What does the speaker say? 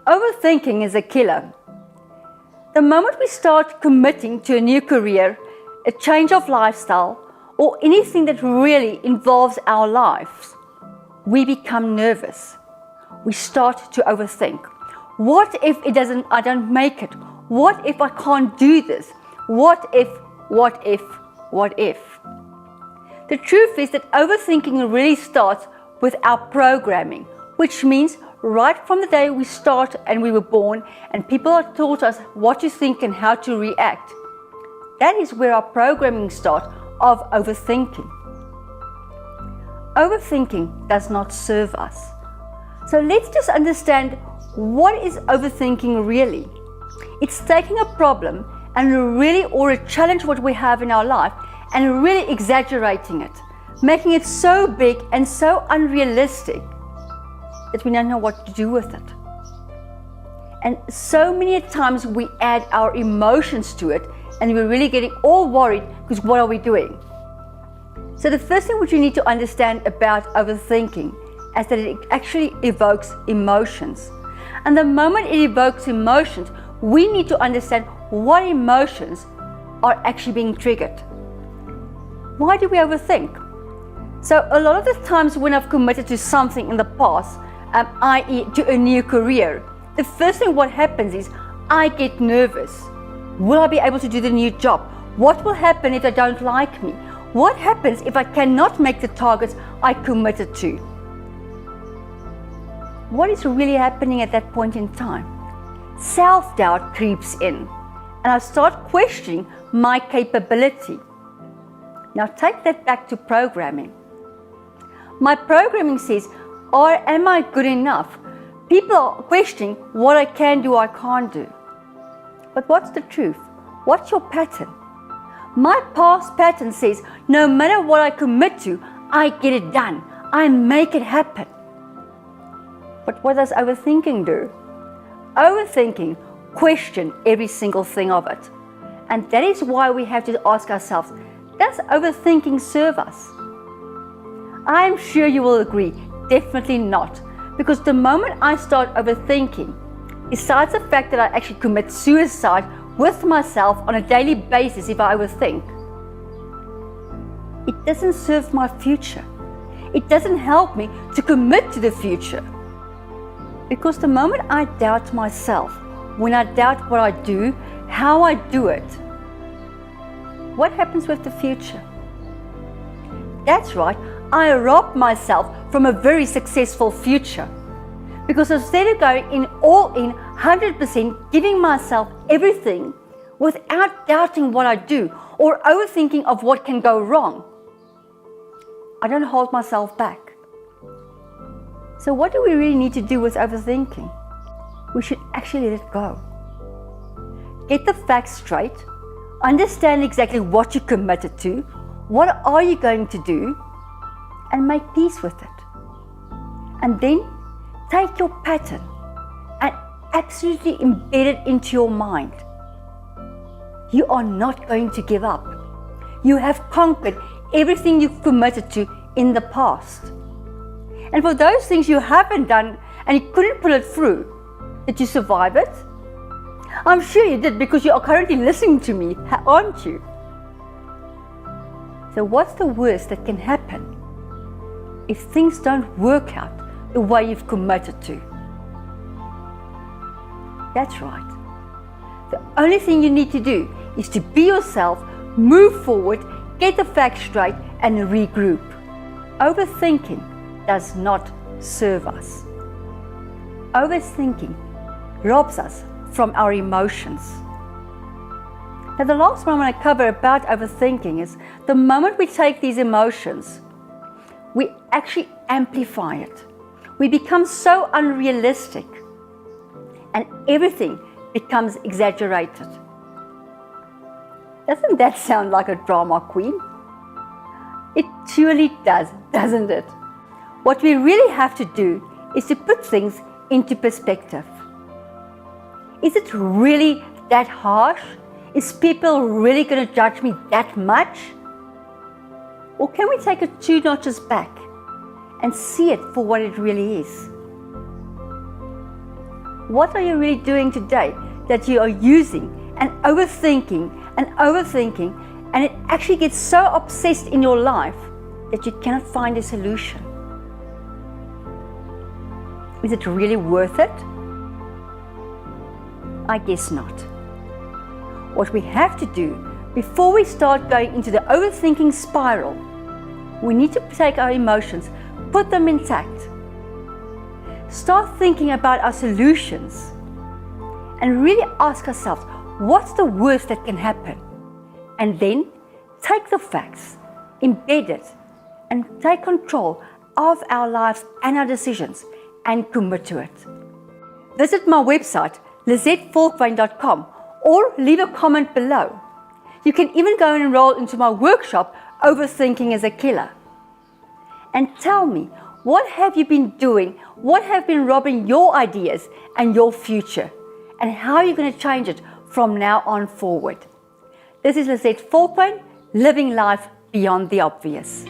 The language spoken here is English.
Overthinking is a killer. The moment we start committing to a new career, a change of lifestyle, or anything that really involves our lives, we become nervous. We start to overthink. What if I don't make it? What if I can't do this? What if? The truth is that overthinking really starts with our programming, which means right from the day we start and we were born and people have taught us what to think and how to react. That is where our programming starts of overthinking. Overthinking does not serve us. So let's just understand, what is overthinking really? It's taking a problem or a challenge what we have in our life and really exaggerating it, making it so big and so unrealistic that we don't know what to do with it. And so many times we add our emotions to it and we're really getting all worried because what are we doing? So the first thing which you need to understand about overthinking is that it actually evokes emotions. And the moment it evokes emotions, we need to understand what emotions are actually being triggered. Why do we overthink? So a lot of the times when I've committed to something in the past, i.e. to a new career, the first thing what happens is I get nervous. Will I be able to do the new job? What will happen if they don't like me? What happens if I cannot make the targets I committed to? What is really happening at that point in time? Self-doubt creeps in and I start questioning my capability. Now take that back to programming. My programming says, am I good enough? People are questioning what I can do, I can't do. But what's the truth? What's your pattern? My past pattern says, no matter what I commit to, I get it done. I make it happen. But what does overthinking do? Overthinking questions every single thing of it. And that is why we have to ask ourselves, does overthinking serve us? I am sure you will agree, definitely not. Because the moment I start overthinking, besides the fact that I actually commit suicide with myself on a daily basis if I overthink, it doesn't serve my future. It doesn't help me to commit to the future. Because the moment I doubt myself, when I doubt what I do, how I do it, what happens with the future? That's right, I rob myself from a very successful future. Because instead of going in all in 100%, giving myself everything without doubting what I do or overthinking of what can go wrong, I don't hold myself back. So what do we really need to do with overthinking? We should actually let it go. Get the facts straight, understand exactly what you committed to, what are you going to do, and make peace with it. And then take your pattern and absolutely embed it into your mind. You are not going to give up. You have conquered everything you've committed to in the past. And for those things you haven't done and you couldn't pull it through, did you survive it? I'm sure you did, because you are currently listening to me, aren't you? So what's the worst that can happen if things don't work out the way you've committed to? That's right. The only thing you need to do is to be yourself, move forward, get the facts straight, and regroup. Overthinking does not serve us. Overthinking robs us from our emotions. Now, the last one I want to cover about overthinking is the moment we take these emotions, we actually amplify it. We become so unrealistic and everything becomes exaggerated. Doesn't that sound like a drama queen? It surely does, doesn't it? What we really have to do is to put things into perspective. Is it really that harsh? Is people really going to judge me that much? Or can we take it 2 notches back and see it for what it really is? What are you really doing today that you are using and overthinking, and it actually gets so obsessed in your life that you cannot find a solution? Is it really worth it? I guess not. What we have to do before we start going into the overthinking spiral, we need to take our emotions, put them intact, start thinking about our solutions, and really ask ourselves, what's the worst that can happen? And then take the facts, embed it, and take control of our lives and our decisions and commit to it. Visit my website, lizettevolkwyn.com, or leave a comment below. You can even go and enroll into my workshop, Overthinking is a Killer. And tell me, what have you been doing? What have been robbing your ideas and your future? And how are you going to change it from now on forward? This is Lizette Volkwyn, living life beyond the obvious.